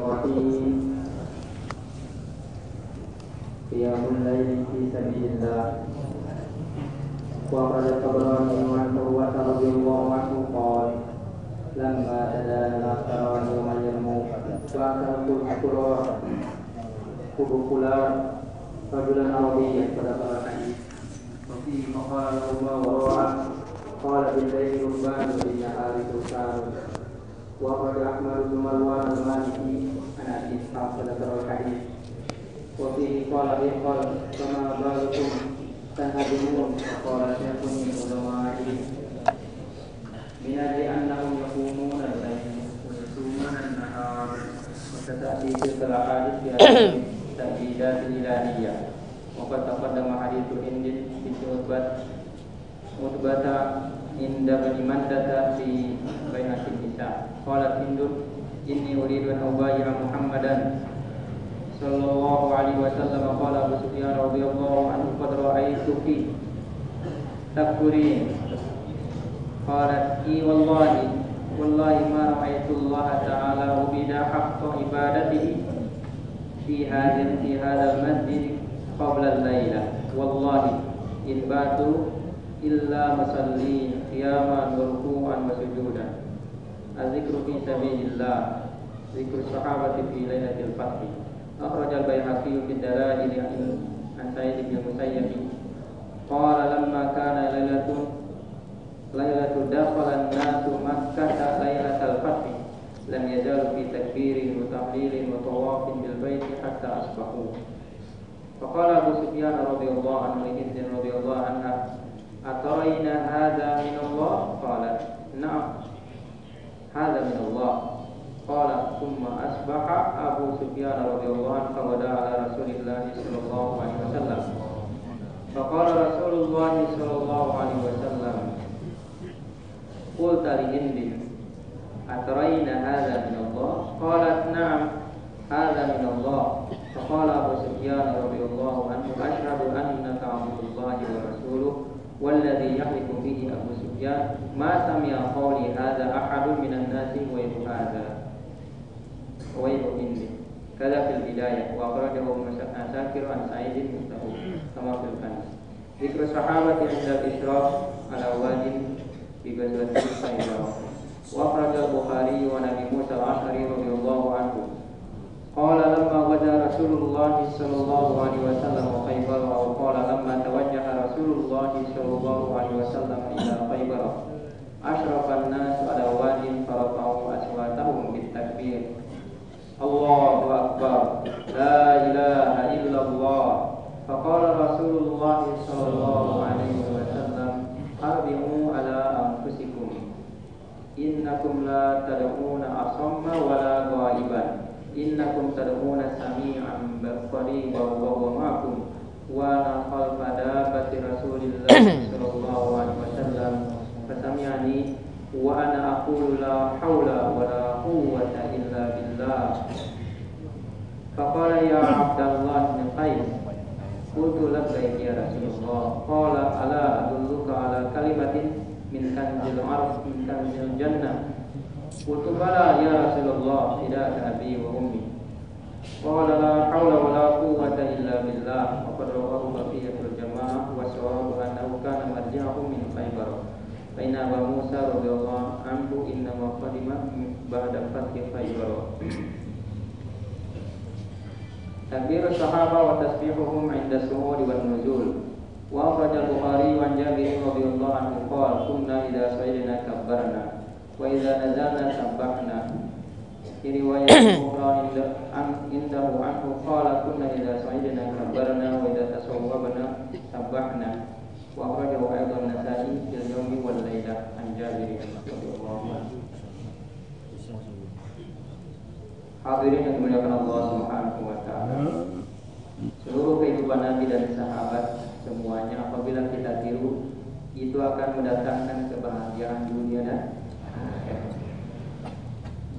Bismillahirrahmanirrahim. Qiyamul laili fi sabilillah. Wa qala Tabrani wa Urwa radhiyallahu anhu qala lamma tadana al-asra yawmal yarmuk wa kana kubukula rajulan arabiyyan pada hadis wa fi maqala Allah wa ra'a qala bil layli rubban wa bin nahari tusan wa qad ahmad bin Marwan al-Maliki an Abi Ishaq pada hadis wa fi qala qala kama balukum tanhadimun wa qala syaikhun ulama'i min ajli annahum yaqumuna al-layla wa yasumuna an-nahar wa tatati tilka al-ahadith fi ta'jidat al-ilahiyah wa qad taqaddama hadithu Hindin fi utbata inda bani mandata fi bainatin nisa qalat Hindun inni uridu an ubayya Muhammadan sallallahu alaihi wasallam qala Abu Sufyan radhiyallahu anhu qad ra'aytuki takfurin qalat wallahi ma ra'aytu Allah ta'ala ubida haqqa ibadatihi fi hadha al-masjid qabla al-laila wallahi in batu illa musallin qiyaman wa ruku'an wa sujudan az-zikru fi sabilillah zikru sahabati fi lailatul fath akhraj al-Baihaqi fi dalail an Sa'id bin Musayyib qala lamma kana lailatul dakhala an-nasu makkah lailatul fath lam yazalu fi takbirin wa tahlilin wa tawafin bil bait hatta asbahu faqala Abu Sufyan radhiyallahu anhu li Hind radhiyallahu anha atarayna hadha min Allah qalat na'am hadha min Allah qala thumma asbaha Abu Sufyan radhiyallahu anhu fawada ala Rasulillah sallallahu alaihi wasallam faqala Rasulullah sallallahu alaihi wasallam qulta li Hind atarayna hadha min Allah qalat na'am hadha min Allah faqala Abu Sufyan radhiyallahu anhu ashhadu annaka abdullahi wa rasuluhu والذي يحلف به أبو سفيان ما سمع قولي هذا أحد من الناس ويل هذا ويل إني كذا في البداية وأخرجه مسافر عن سعيد مثله كما في الكنز ذكر الصحابة عند الإشراف على واد في غزوة خيبر وأخرج البخاري عن أبي موسى الأشعري رضي الله عنه قال لما غزا رسول الله صلى الله عليه وسلم خيبر أو قال لما توجه رسول الله صلى الله عليه وسلم إلى خيبر أشرف الناس على واد فرفعوا أصواتهم بالتكبير الله أكبر لا إله إلا الله فقال رسول الله صلى الله عليه وسلم أربعوا على أنفسكم إنكم لا تدعون أصم ولا غائبا innakum tad'una sami'an qariban wa huwa ma'akum wa ana khalfa dabati Rasulillah sallallahu alaihi wasallam fasami'ani wa ana aqulu la haula wa la quwwata illa billah faqala ya Abdullah bin Qais qultu labbaik ya Rasulullah qala ala adulluka ala kalimatin min kanzil arsh min kanzil jannah qultu bala ya Rasulullah fidaka abi wa ummi qala la haula wa la quwwata illa billah wa qad rawahu baqiyatul jamaah wa sawabu annahu kana marji'uhu min Khaybar fa inna Abu Musa radhiyallahu anhu inna ma qadima ba'da fathi Khaybar takbir sahaba wa tasbihuhum 'inda su'ud wan nuzul wa akhraj al-Bukhari wa Jabir radhiyallahu anhu qala kunna idza sa'idna kabbarna wa idza nazalna sabbahna fi riwayat ukhra indahu anhu qala kunna idza sa'idna kabbarna wa idza tasawwabna sabbahna wa akhrajahu aidan Nasa'i fil yawmi wal lailah an Jabir radhiyallahu anhu. Hadirin yang dimuliakan Allah Subhanahu wa taala. Seluruh kehidupan Nabi dan sahabat semuanya apabila kita tiru itu akan mendatangkan kebahagiaan dunia dan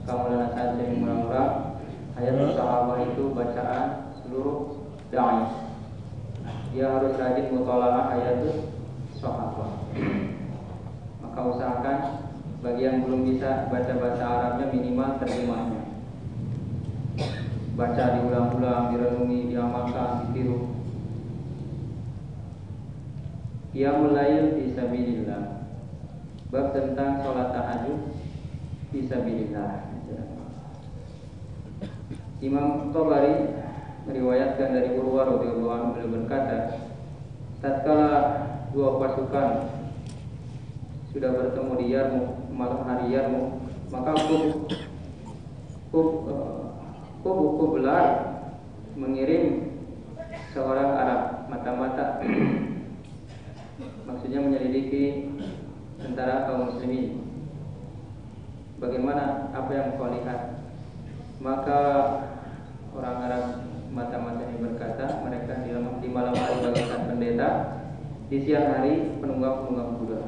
kamu dan saya yang murah-murah ayat sahabat itu bacaan seluruh da'i. Dia harus rajin mutalaah ayat sahabat. Maka usahakan bagi yang belum bisa baca bahasa Arabnya minimal terjemahnya. baca diulang-ulang, direnungi, diamalkan, ditiru. Qiyamul lail fisabilillah. Bab tentang salat tahajud fisabilillah. Imam Tabari meriwayatkan dari Urwah radhiyallahu anhu, beliau berkata, tatkala dua pasukan sudah bertemu di Yarmuk, malam hari Yarmuk, maka Kubu Belar mengirim seorang Arab mata-mata, maksudnya menyelidiki tentara kaum muslimin. Bagaimana, apa yang kau lihat? Maka orang Arab mata-mata ini berkata, mereka di malam hari bagaikan pendeta, di siang hari penunggang-penunggang kuda.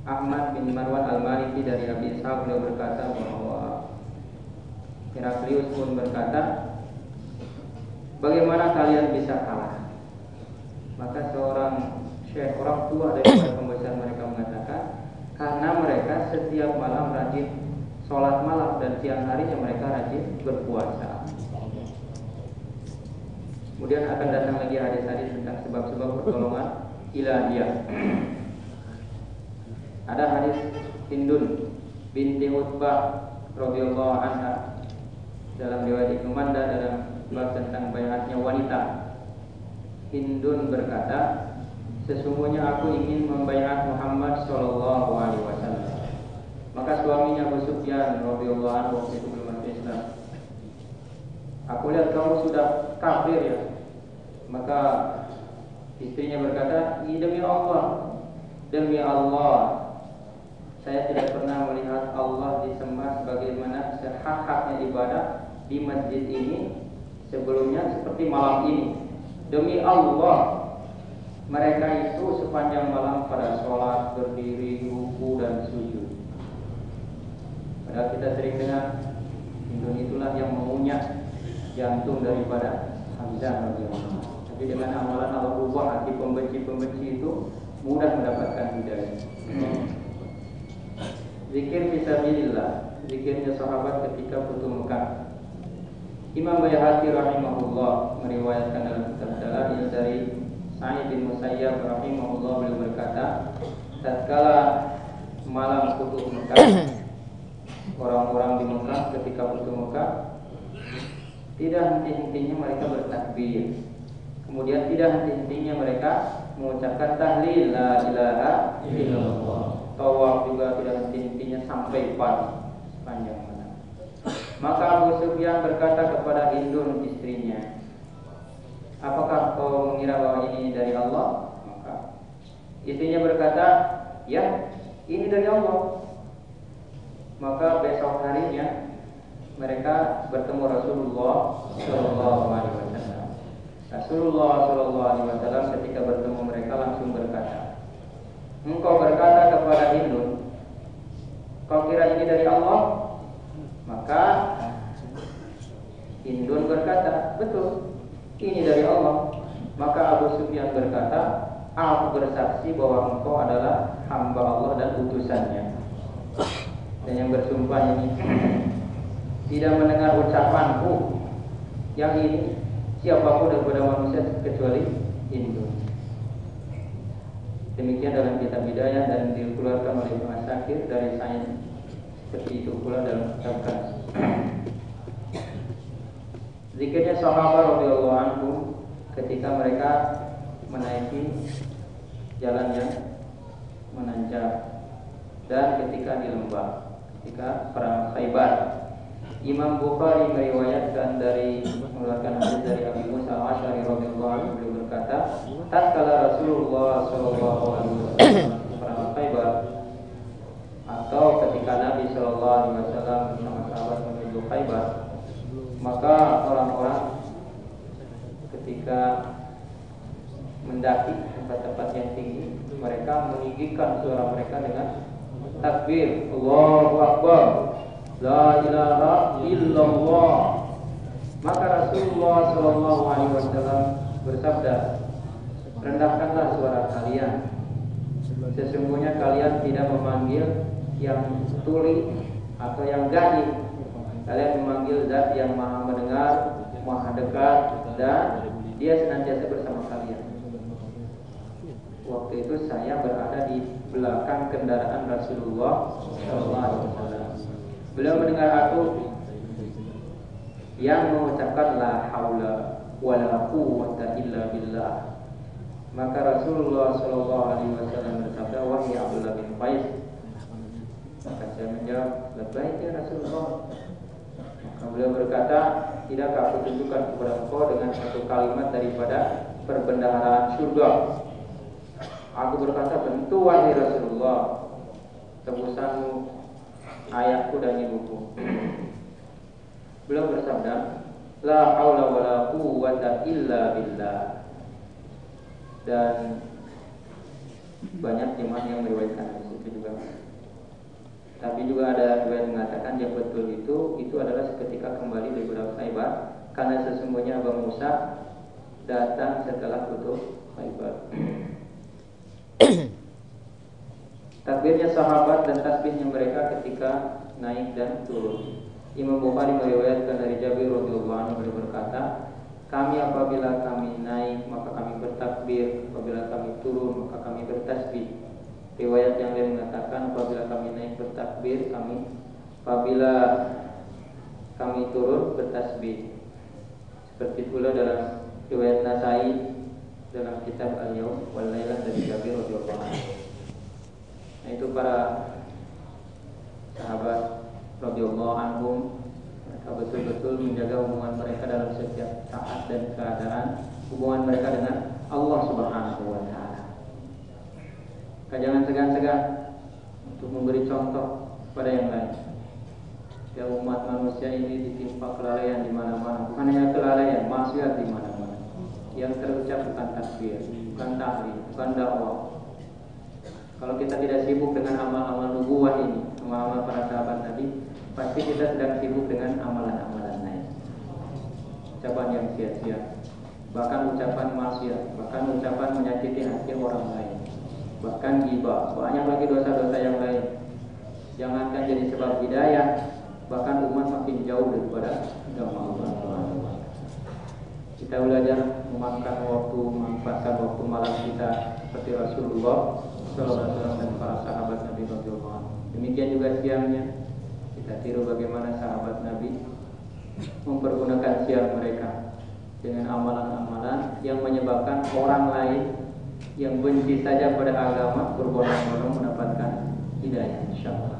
Ahmad bin Marwan Al-Maliki dari Abi Ishaq, beliau berkata bahwa Heraklius pun berkata, bagaimana kalian bisa kalah? Maka seorang syekh, orang tua dari pembesar mereka mengatakan, karena mereka setiap malam rajin sholat malam dan siang harinya mereka rajin berpuasa. Kemudian akan datang lagi hadis-hadis tentang sebab-sebab pertolongan ilahiyah. Ada hadis Hindun binti Utbah radhiyallahu anha dalam riwayat Ibnu Manda dalam bab tentang bayatnya wanita. Hindun berkata, sesungguhnya aku ingin membayat Muhammad sallallahu alaihi wasallam. Maka suaminya Abu Sufyan radhiyallahu anhu waktu itu belum masuk Islam. Aku lihat kamu sudah kafir ya. Maka istrinya berkata, demi Allah, saya tidak pernah melihat Allah disembah sebagaimana sehak-haknya ibadah di masjid ini sebelumnya seperti malam ini. Demi Allah, mereka itu sepanjang malam pada sholat, berdiri, ruku dan sujud. Padahal kita sering dengar Hindun itulah yang mengunyah jantung daripada Hamzah radhiyallahu. Tapi dengan amalan Allah ubah hati pembenci-pembenci itu mudah mendapatkan hidayah. Zikir fisabilillah, zikirnya sahabat ketika Futuh Mekah. Imam Baihaqi rahimahullah meriwayatkan dalam kitab Dalail dari Sa'id bin Musayyab rahimahullah, beliau berkata, tatkala malam Futuh Mekah, orang-orang di Mekah ketika Futuh Mekah tidak henti-hentinya mereka bertakbir. Kemudian tidak henti-hentinya mereka mengucapkan tahlil la ilaha illallah. Tawaf juga tidak henti-hentinya sampai pagi sepanjang malam. Maka Abu Sufyan berkata kepada Hindun istrinya, apakah kau mengira bahwa ini dari Allah? Maka istrinya berkata, ya, ini dari Allah. Maka besok harinya mereka bertemu Rasulullah Sallallahu Alaihi Wasallam. Rasulullah Sallallahu Alaihi Wasallam ketika bertemu mereka langsung berkata, engkau berkata kepada Hindun, kau kira ini dari Allah? Maka Hindun berkata, betul, ini dari Allah. Maka Abu Sufyan berkata, aku bersaksi bahwa engkau adalah hamba Allah dan utusannya. Dan yang bersumpah ini tidak mendengar ucapanku yang ini siapapun daripada manusia kecuali Hindun. Demikian dalam kitab Bidayah dan dikeluarkan oleh Ibnu Asakir dari Sa'id. Seperti itu pula dalam kitab Kans. Zikirnya sahabat radhiyallahu anhu ketika mereka menaiki jalan yang menanjak dan ketika di lembah, ketika perang Khaybar. Imam Bukhari meriwayatkan dari mengeluarkan hadis dari Abi Musa Al-Asy'ari radhiyallahu anhu, beliau berkata, tatkala Rasulullah sallallahu alaihi wasallam perang Khaybar atau ketika Nabi sallallahu alaihi wasallam bersama sahabat menuju Khaybar, maka orang-orang ketika mendaki tempat-tempat yang tinggi, mereka meninggikan suara mereka dengan takbir, Allahu Akbar, la ilaha illallah. Maka Rasulullah sallallahu alaihi wasallam bersabda, rendahkanlah suara kalian. Sesungguhnya kalian tidak memanggil yang tuli atau yang gading, Kalian memanggil zat yang maha mendengar, maha dekat, dan dia senantiasa bersama kalian. Waktu itu saya berada di belakang kendaraan Rasulullah SAW. Beliau mendengar aku yang mengucapkan la haula wala quwwata illa billah. Maka Rasulullah SAW bersabda, wahai Abdullah bin Qais. Maka saya menjawab, labbaik ya Rasulullah. Maka beliau berkata, tidakkah aku tunjukkan kepada engkau dengan satu kalimat daripada perbendaharaan surga? Aku berkata, tentu wahai Rasulullah, tebusanmu, ayahku dan ibuku. Beliau bersabda, la haula wala quwwata illa billah. Dan banyak jemaah yang meriwayatkan hadis itu juga. Tapi juga ada riwayat mengatakan yang betul itu adalah seketika kembali dari Perang Khaybar, karena sesungguhnya Abu Musa datang setelah tutup Khaybar. Takbirnya sahabat dan tasbihnya mereka ketika naik dan turun. Imam Bukhari meriwayatkan dari Jabir radhiyallahu anhu, beliau berkata, kami apabila kami naik maka kami bertakbir, apabila kami turun maka kami bertasbih. Riwayat yang lain mengatakan apabila kami naik bertakbir, apabila kami turun bertasbih. Seperti pula dalam riwayat Nasai dalam kitab Al-Yawm wal Lailah dari Jabir radhiyallahu anhu. Nah, itu para sahabat radhiyallahu anhum, mereka betul-betul menjaga hubungan mereka dalam setiap saat dan keadaan, hubungan mereka dengan Allah Subhanahu wa taala. Jangan segan-segan untuk memberi contoh pada yang lain. Ya, umat manusia ini ditimpa kelalaian di mana-mana, bukan hanya kelalaian, maksiat di mana-mana. Yang terucap bukan takbir, bukan tahlil, bukan dakwah. Kalau kita tidak sibuk dengan amal-amal nubuwah ini, amal-amal para sahabat Nabi, pasti kita sedang sibuk dengan amalan-amalan lain. Ucapan yang sia-sia, bahkan ucapan maksiat, bahkan ucapan menyakiti hati orang lain, bahkan ghibah, banyak lagi dosa-dosa yang lain. Jangankan jadi sebab hidayah, bahkan umat makin jauh daripada agama Allah. Kita belajar memakan waktu, memanfaatkan waktu malam kita seperti Rasulullah SAW dan para sahabat Nabi radhiyallahu anhu. Demikian juga siangnya, kita tiru bagaimana sahabat Nabi mempergunakan siang mereka dengan amalan-amalan yang menyebabkan orang lain yang benci saja pada agama berbondong-bondong mendapatkan hidayah, insyaallah.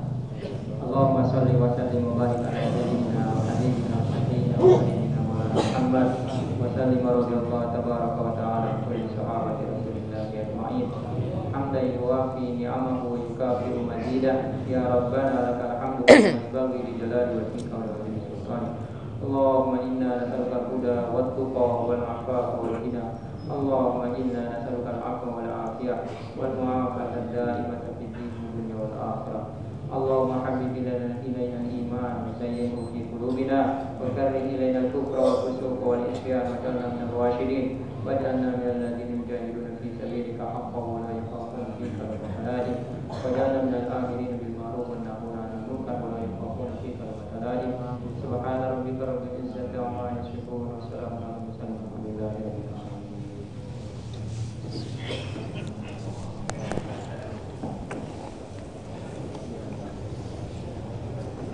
Allahumma shalli wa sallim wa barik ala sayyidina wa habibina wa sayyidina wa nabiyyina Muhammad wa sallim radhiyallahu tabaraka wa ta'ala kulli sahabati Rasulillah ajma'in. Hamdan yuwafi ni'amahu wa yukafi'u mazidah. Ya Rabbana lakal hamdu wa yanbaghi li jalali wajhika wa li sultanik. Allahumma inna nas'aluka al-huda wat-tuqa wal 'afafa wal ghina. Allahumma inna nas'aluka al-'afwa wal 'afiyah wal mu'afata ad-da'imata fid din wal dunya wal akhirah. Allahumma habbib ilaina